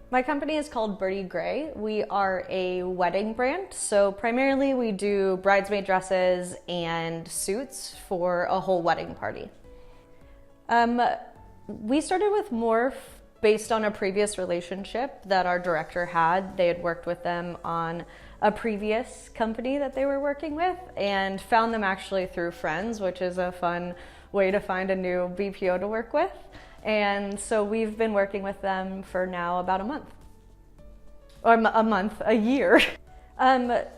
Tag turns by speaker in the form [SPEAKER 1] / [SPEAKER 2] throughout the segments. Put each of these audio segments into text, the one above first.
[SPEAKER 1] My company is called Birdy Grey. We are a wedding brand, so primarily we do bridesmaid dresses and suits for a whole wedding party. We started with Morph based on a previous relationship that our director had. They had worked with them on a previous company that they were working with and found them actually through friends, which is a fun way to find a new BPO to work with. And so we've been working with them for now about a month. Or a year.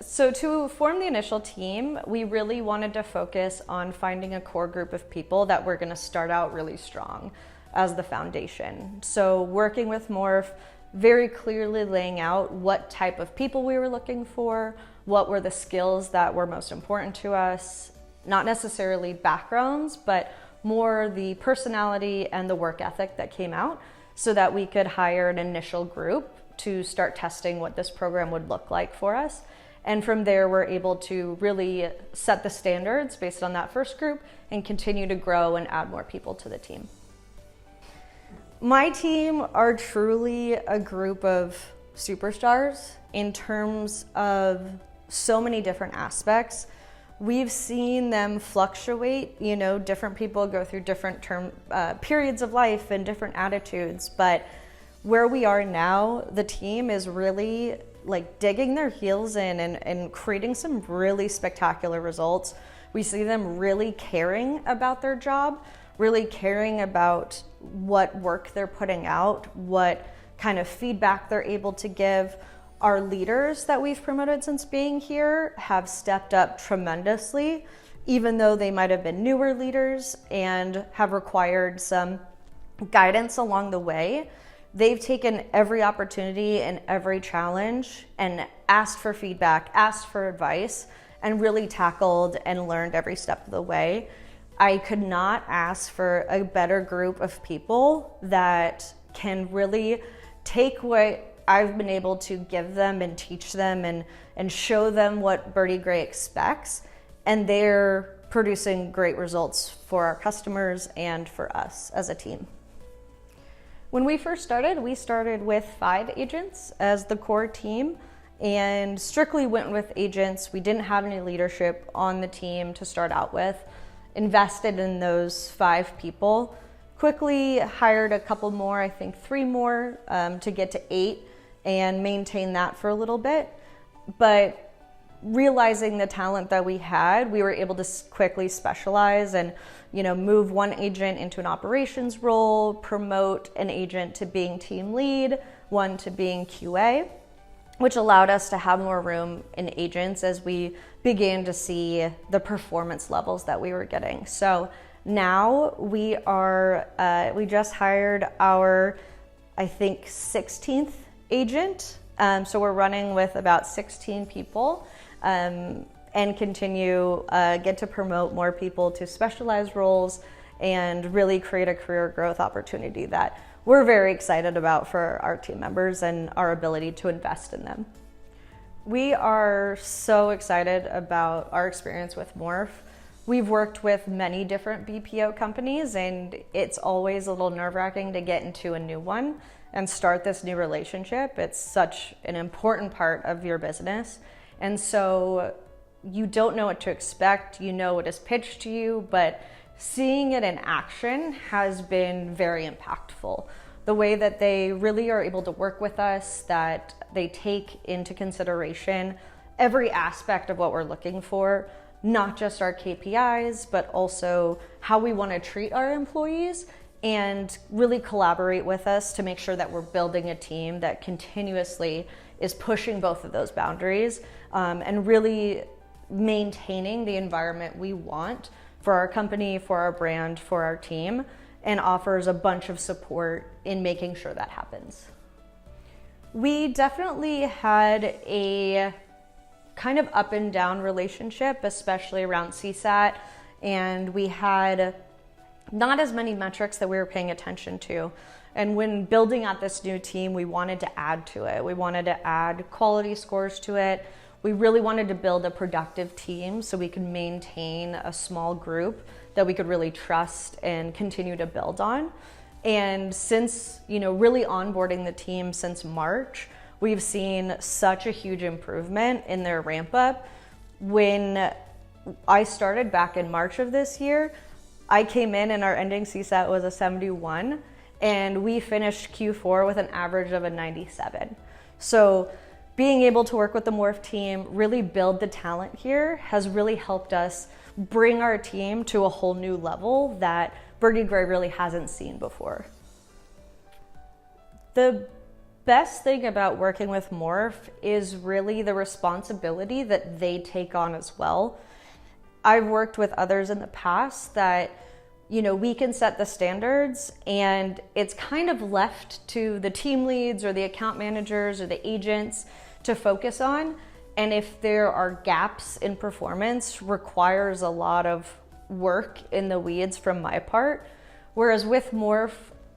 [SPEAKER 1] So to form the initial team, we really wanted to focus on finding a core group of people that were going to start out really strong as the foundation. So working with Morph, very clearly laying out what type of people we were looking for, what were the skills that were most important to us, not necessarily backgrounds, but more the personality and the work ethic that came out so that we could hire an initial group to start testing what this program would look like for us. And from there, we're able to really set the standards based on that first group and continue to grow and add more people to the team. My team are truly a group of superstars in terms of so many different aspects. We've seen them fluctuate, different people go through different periods of life and different attitudes, but where we are now, the team is really like digging their heels in and creating some really spectacular results. We see them really caring about their job, really caring about what work they're putting out, what kind of feedback they're able to give. Our leaders that we've promoted since being here have stepped up tremendously, even though they might have been newer leaders and have required some guidance along the way. They've taken every opportunity and every challenge and asked for feedback, asked for advice, and really tackled and learned every step of the way. I could not ask for a better group of people that can really take what I've been able to give them and teach them and show them what Birdy Grey expects, and they're producing great results for our customers and for us as a team. When we first started, we started with 5 agents as the core team and strictly went with agents. We didn't have any leadership on the team to start out with. Invested in those 5 people, quickly hired a couple more, I think 3 more to get to 8 and maintain that for a little bit. But realizing the talent that we had, we were able to quickly specialize and move one agent into an operations role, promote an agent to being team lead, one to being QA, which allowed us to have more room in agents as we began to see the performance levels that we were getting. So now we just hired our, I think, 16th agent. So we're running with about 16 people and continue get to promote more people to specialized roles and really create a career growth opportunity that we're very excited about for our team members and our ability to invest in them. We are so excited about our experience with Morph. We've worked with many different BPO companies, and it's always a little nerve-wracking to get into a new one and start this new relationship. It's such an important part of your business. And so you don't know what to expect. You know what is pitched to you, but seeing it in action has been very impactful. The way that they really are able to work with us, that they take into consideration every aspect of what we're looking for, not just our KPIs, but also how we want to treat our employees, and really collaborate with us to make sure that we're building a team that continuously is pushing both of those boundaries and really maintaining the environment we want for our company, for our brand, for our team, and offers a bunch of support in making sure that happens. We definitely had a kind of up and down relationship, especially around CSAT, and we had not as many metrics that we were paying attention to. And when building out this new team, we wanted to add to it. We wanted to add quality scores to it. We really wanted to build a productive team so we could maintain a small group that we could really trust and continue to build on. And since, really onboarding the team since March, we've seen such a huge improvement in their ramp up. When I started back in March of this year, I came in and our ending CSAT was a 71, and we finished Q4 with an average of a 97. So being able to work with the Morph team, really build the talent here, has really helped us bring our team to a whole new level that Birdy Grey really hasn't seen before. The best thing about working with Morph is really the responsibility that they take on as well. I've worked with others in the past that, we can set the standards and it's kind of left to the team leads or the account managers or the agents to focus on. And if there are gaps in performance, requires a lot of work in the weeds from my part. Whereas with Morph,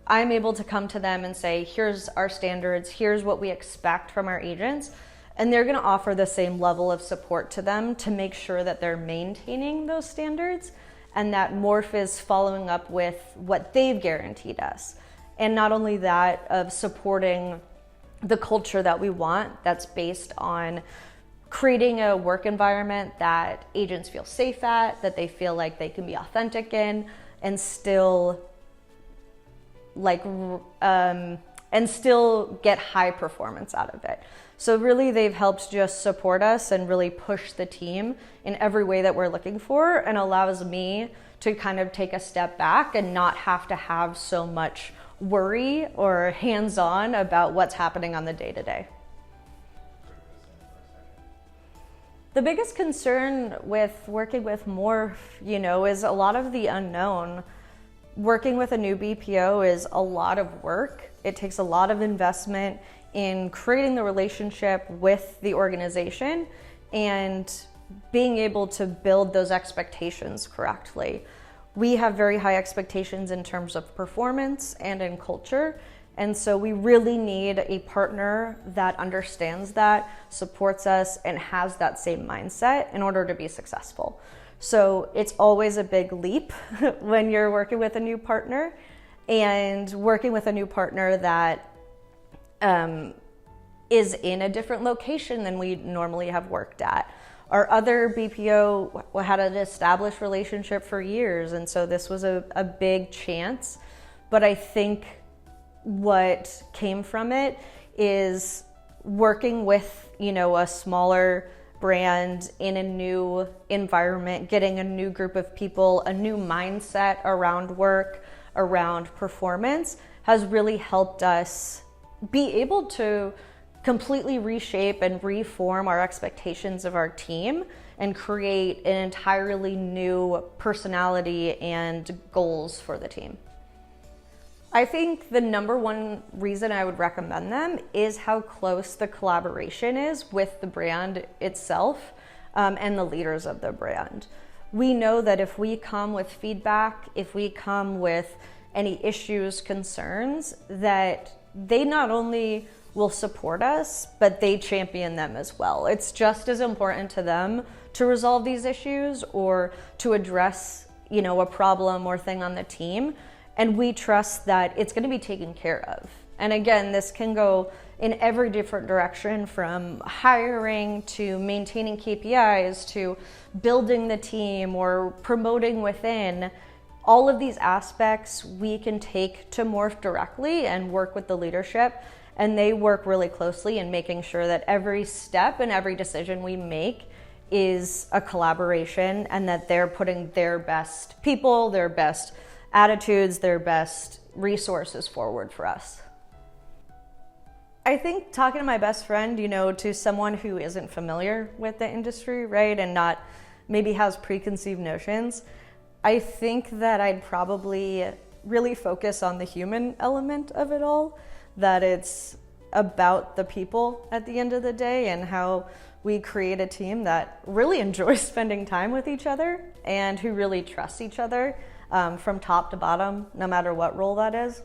[SPEAKER 1] I'm able to come to them and say, here's our standards, here's what we expect from our agents. And they're gonna offer the same level of support to them to make sure that they're maintaining those standards and that Morph is following up with what they've guaranteed us. And not only that, of supporting the culture that we want that's based on creating a work environment that agents feel safe at, that they feel like they can be authentic in, and still get high performance out of it. So really they've helped just support us and really push the team in every way that we're looking for, and allows me to kind of take a step back and not have to have so much worry or hands-on about what's happening on the day-to-day. The biggest concern with working with Morph, is a lot of the unknown. Working with a new BPO is a lot of work. It takes a lot of investment in creating the relationship with the organization and being able to build those expectations correctly. We have very high expectations in terms of performance and in culture. And so we really need a partner that understands that, supports us, and has that same mindset in order to be successful. So it's always a big leap when you're working with a new partner, and working with a new partner that is in a different location than we normally have worked at. Our other BPO had an established relationship for years, and so this was a big chance. But I think what came from it is working with, a smaller brand in a new environment, getting a new group of people, a new mindset around work, around performance, has really helped us be able to completely reshape and reform our expectations of our team and create an entirely new personality and goals for the team. I think the number one reason I would recommend them is how close the collaboration is with the brand itself and the leaders of the brand. We know that if we come with feedback, if we come with any issues, concerns, that they not only will support us, but they champion them as well. It's just as important to them to resolve these issues or to address, a problem or thing on the team. And we trust that it's going to be taken care of. And again, this can go in every different direction, from hiring to maintaining KPIs to building the team or promoting within. All of these aspects we can take to Morph directly and work with the leadership. And they work really closely in making sure that every step and every decision we make is a collaboration, and that they're putting their best people, their best attitudes, their best resources forward for us. I think talking to my best friend, to someone who isn't familiar with the industry, right, and not maybe has preconceived notions, I think that I'd probably really focus on the human element of it all, that it's about the people at the end of the day and how we create a team that really enjoys spending time with each other and who really trusts each other from top to bottom, no matter what role that is.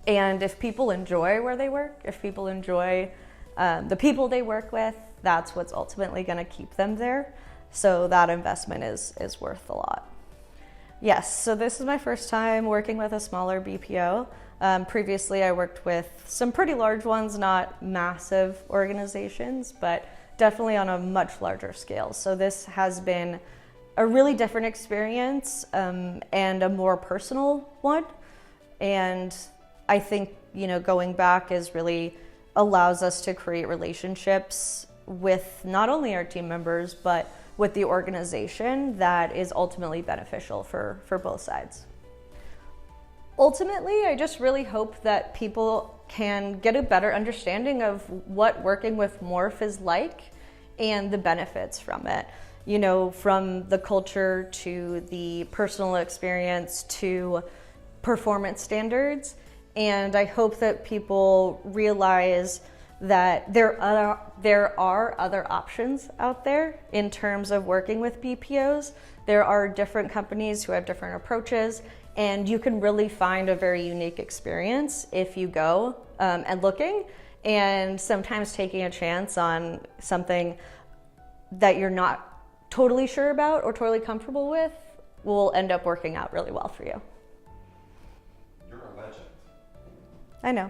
[SPEAKER 1] And if people enjoy where they work, if people enjoy the people they work with, that's what's ultimately going to keep them there. So that investment is worth a lot. Yes, so this is my first time working with a smaller BPO. Previously, I worked with some pretty large ones, not massive organizations, but definitely on a much larger scale. So this has been a really different experience and a more personal one. And I think, going back is really allows us to create relationships with not only our team members, but with the organization that is ultimately beneficial for both sides. Ultimately, I just really hope that people can get a better understanding of what working with Morph is like and the benefits from it. From the culture to the personal experience to performance standards. And I hope that people realize that there are other options out there in terms of working with BPOs. There are different companies who have different approaches, and you can really find a very unique experience if you go and looking, and sometimes taking a chance on something that you're not totally sure about or totally comfortable with will end up working out really well for you.
[SPEAKER 2] You're a legend.
[SPEAKER 1] I know.